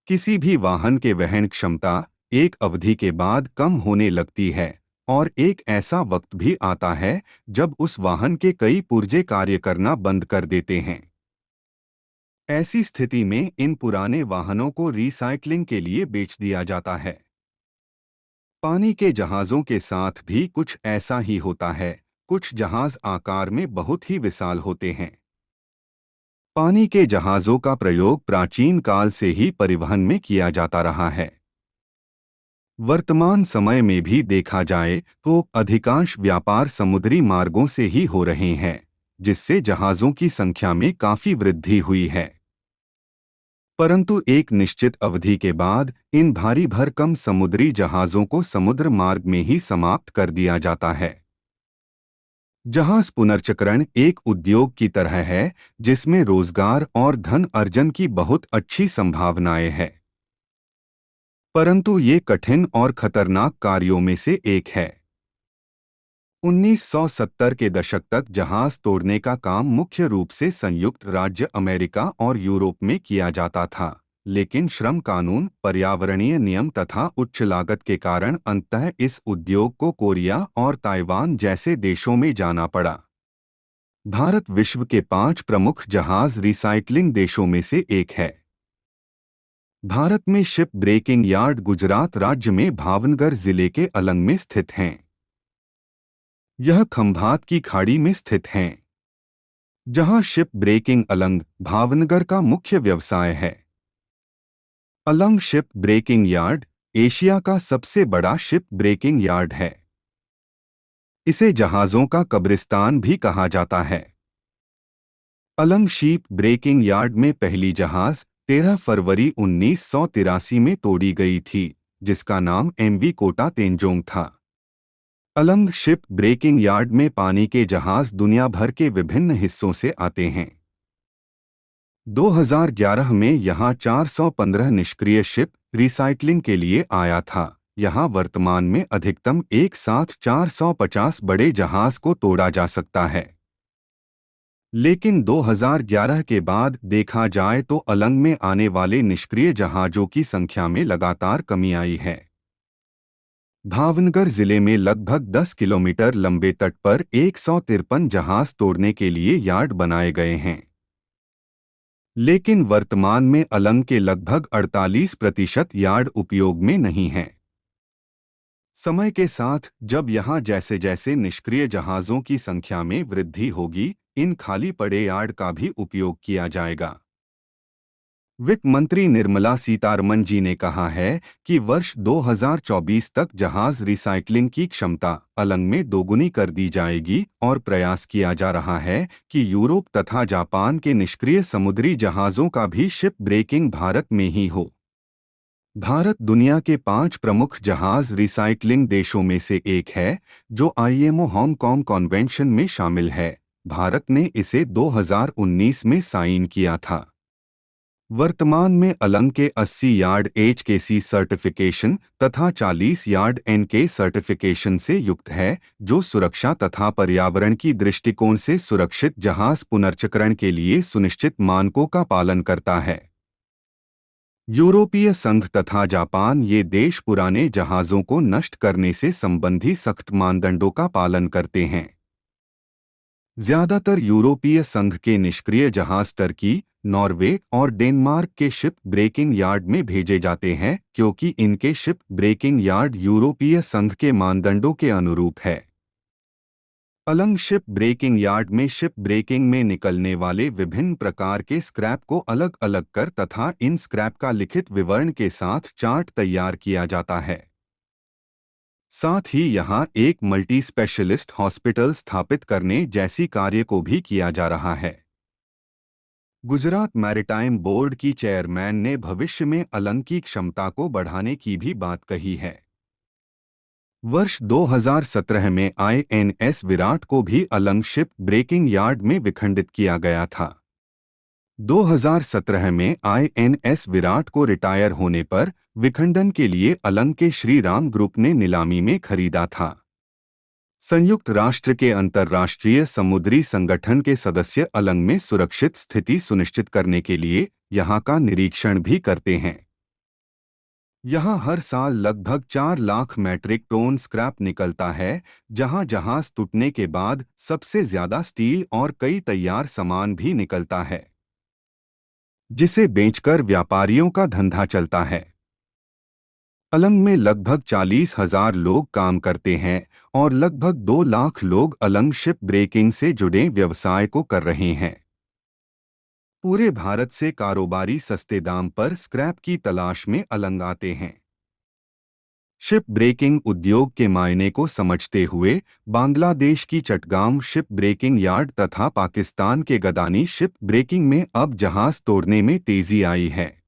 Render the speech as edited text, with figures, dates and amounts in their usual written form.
किसी भी वाहन के वहन क्षमता एक अवधि के बाद कम होने लगती है और एक ऐसा वक्त भी आता है जब उस वाहन के कई पुर्जे कार्य करना बंद कर देते हैं। ऐसी स्थिति में इन पुराने वाहनों को रिसाइक्लिंग के लिए बेच दिया जाता है। पानी के जहाज़ों के साथ भी कुछ ऐसा ही होता है। कुछ जहाज़ आकार में बहुत ही विशाल होते हैं। पानी के जहाज़ों का प्रयोग प्राचीन काल से ही परिवहन में किया जाता रहा है। वर्तमान समय में भी देखा जाए तो अधिकांश व्यापार समुद्री मार्गों से ही हो रहे हैं, जिससे जहाज़ों की संख्या में काफ़ी वृद्धि हुई है। परंतु एक निश्चित अवधि के बाद इन भारी भरकम समुद्री जहाज़ों को समुद्र मार्ग में ही समाप्त कर दिया जाता है। जहाज पुनर्चक्रण एक उद्योग की तरह है जिसमें रोजगार और धन अर्जन की बहुत अच्छी संभावनाएं हैं। परंतु ये कठिन और खतरनाक कार्यों में से एक है। 1970 के दशक तक जहाज तोड़ने का काम मुख्य रूप से संयुक्त राज्य अमेरिका और यूरोप में किया जाता था, लेकिन श्रम कानून, पर्यावरणीय नियम तथा उच्च लागत के कारण अंततः इस उद्योग को कोरिया और ताइवान जैसे देशों में जाना पड़ा। भारत विश्व के 5 प्रमुख जहाज रिसाइक्लिंग देशों में से एक है। भारत में शिप ब्रेकिंग यार्ड गुजरात राज्य में भावनगर जिले के अलंग में स्थित हैं। यह खंभात की खाड़ी में स्थित हैं, जहां शिप ब्रेकिंग अलंग भावनगर का मुख्य व्यवसाय है। Alang ship breaking yard Asia का सबसे बड़ा शिप ब्रेकिंग यार्ड है। इसे जहाज़ों का कब्रिस्तान भी कहा जाता है। अलंग शिप ब्रेकिंग यार्ड में पहली जहाज 13 फरवरी 1983 में तोड़ी गई थी, जिसका नाम एमवी कोटा तेंजोंग था। अलंग शिप ब्रेकिंग यार्ड में पानी के जहाज दुनिया भर के विभिन्न हिस्सों से आते हैं। 2011 में यहां 415 निष्क्रिय शिप रिसाइक्लिंग के लिए आया था। यहां वर्तमान में अधिकतम एक साथ 450 बड़े जहाज को तोड़ा जा सकता है। लेकिन 2011 के बाद देखा जाए तो अलंग में आने वाले निष्क्रिय जहाजों की संख्या में लगातार कमी आई है। भावनगर जिले में लगभग 10 किलोमीटर लंबे तट पर 153 जहाज तोड़ने के लिए यार्ड बनाए गए हैं। लेकिन वर्तमान में अलंग के लगभग 48% यार्ड उपयोग में नहीं हैं। समय के साथ जब यहां जैसे जैसे निष्क्रिय जहाजों की संख्या में वृद्धि होगी, इन खाली पड़े यार्ड का भी उपयोग किया जाएगा। वित्त मंत्री निर्मला सीतारमण जी ने कहा है कि वर्ष 2024 तक जहाज रिसाइक्लिंग की क्षमता अलंग में दोगुनी कर दी जाएगी और प्रयास किया जा रहा है कि यूरोप तथा जापान के निष्क्रिय समुद्री जहाजों का भी शिप ब्रेकिंग भारत में ही हो। भारत दुनिया के 5 प्रमुख जहाज रिसाइक्लिंग देशों में से एक है, जो आईएमओ हांगकांग कन्वेंशन में शामिल है। भारत ने इसे 2019 में साइन किया था। वर्तमान में अलंग के 80 यार्ड एचकेसी सर्टिफिकेशन तथा 40 यार्ड एनके सर्टिफिकेशन से युक्त है, जो सुरक्षा तथा पर्यावरण की दृष्टिकोण से सुरक्षित जहाज पुनर्चक्रण के लिए सुनिश्चित मानकों का पालन करता है। यूरोपीय संघ तथा जापान ये देश पुराने जहाजों को नष्ट करने से संबंधी सख्त मानदंडों का पालन करते हैं। ज्यादातर यूरोपीय संघ के निष्क्रिय जहाज टर्की, नॉर्वे और डेनमार्क के शिप ब्रेकिंग यार्ड में भेजे जाते हैं, क्योंकि इनके शिप ब्रेकिंग यार्ड यूरोपीय संघ के मानदंडों के अनुरूप है। अलंग शिप ब्रेकिंग यार्ड में शिप ब्रेकिंग में निकलने वाले विभिन्न प्रकार के स्क्रैप को अलग अलग कर तथा इन स्क्रैप का लिखित विवरण के साथ चार्ट तैयार किया जाता है। साथ ही यहां एक मल्टी स्पेशलिस्ट हॉस्पिटल स्थापित करने जैसी कार्य को भी किया जा रहा है। गुजरात मैरिटाइम बोर्ड की चेयरमैन ने भविष्य में अलंग की क्षमता को बढ़ाने की भी बात कही है। वर्ष 2017 में आईएनएस विराट को भी अलंग शिप ब्रेकिंग यार्ड में विखंडित किया गया था। 2017 में आईएनएस विराट को रिटायर होने पर विखंडन के लिए अलंग के श्री राम ग्रुप ने नीलामी में खरीदा था। संयुक्त राष्ट्र के अंतर्राष्ट्रीय समुद्री संगठन के सदस्य अलंग में सुरक्षित स्थिति सुनिश्चित करने के लिए यहां का निरीक्षण भी करते हैं। यहाँ हर साल लगभग 4 लाख मैट्रिक टन स्क्रैप निकलता है, जहाँ जहाज टूटने के बाद सबसे ज्यादा स्टील और कई तैयार सामान भी निकलता है, जिसे बेचकर व्यापारियों का धंधा चलता है। अलंग में लगभग 40,000 लोग काम करते हैं और लगभग 2 लाख लोग अलंग शिप ब्रेकिंग से जुड़े व्यवसाय को कर रहे हैं। पूरे भारत से कारोबारी सस्ते दाम पर स्क्रैप की तलाश में अलंग आते हैं। शिप ब्रेकिंग उद्योग के मायने को समझते हुए बांग्लादेश की चटगांव शिप ब्रेकिंग यार्ड तथा पाकिस्तान के गदानी शिप ब्रेकिंग में अब जहाज तोड़ने में तेजी आई है।